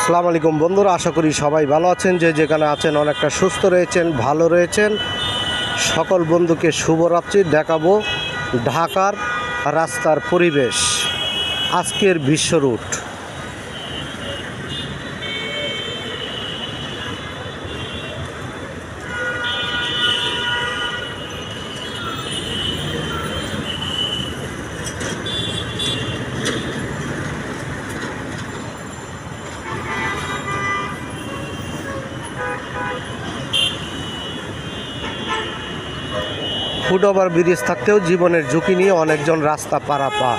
আসসালামু আলাইকুম বন্ধুরা, আশা করি সবাই ভালো আছেন। যে যেখানে আছেন অনেকটা সুস্থ রয়েছেন, ভালো রয়েছেন। সকল বন্ধুকে শুভরাত্রি। দেখাবো ঢাকার রাস্তার পরিবেশ, আজকের বিশ্ব রুট। ফুটওভার ব্রিজ থাকতেও জীবনের ঝুঁকি নিয়ে অনেকজন রাস্তা পারাপার।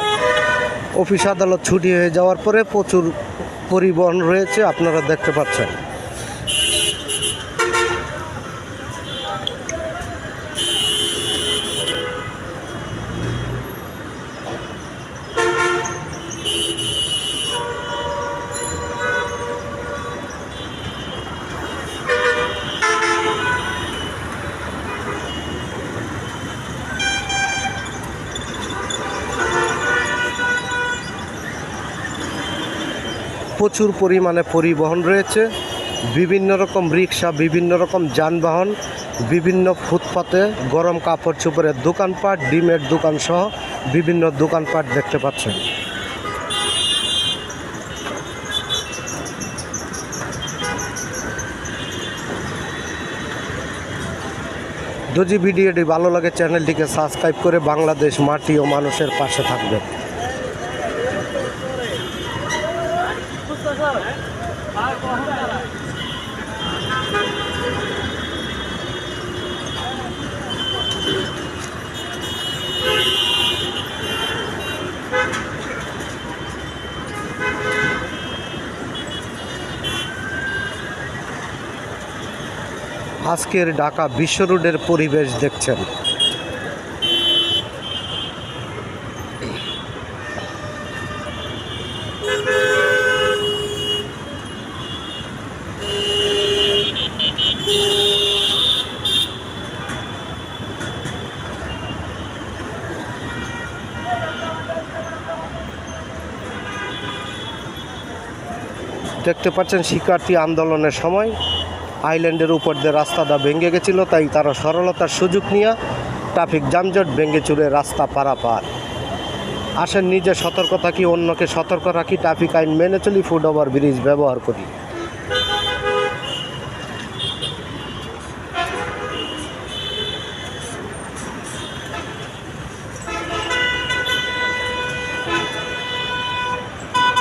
অফিস আদালত ছুটি হয়ে যাওয়ার পরে প্রচুর পরিবহন রয়েছে, আপনারা দেখতে পাচ্ছেন। প্রচুর পরিমাণে পরিবহন রয়েছে, বিভিন্ন রকম রিক্সা, বিভিন্ন রকম যানবাহন, বিভিন্ন ফুটপাতে গরম কাপড় চোপড়ের দোকানপাট, ডিমের দোকান সহ বিভিন্ন দোকানপাট দেখতে পাচ্ছেন। যদি ভিডিওটি ভালো লাগে চ্যানেলটিকে সাবস্ক্রাইব করে বাংলাদেশ মাটি ও মানুষের পাশে থাকবেন। আজকের ঢাকা বিশ্ব রোডের পরিবেশ দেখছেন। দেখতে পাচ্ছেন শিক্ষার্থী আন্দোলনের সময় আইল্যান্ডের উপর দিয়ে রাস্তাটা ভেঙে গেছিল, তাই তারা সরলতার সুযোগ নিয়ে ট্রাফিক যানজট ভেঙে চুরে রাস্তা পারাপার। আসেন নিজে সতর্ক থাকি, অন্যকে সতর্ক রাখি, ট্রাফিক আইন মেনে চলি, ফুটওভার ব্রিজ ব্যবহার করি।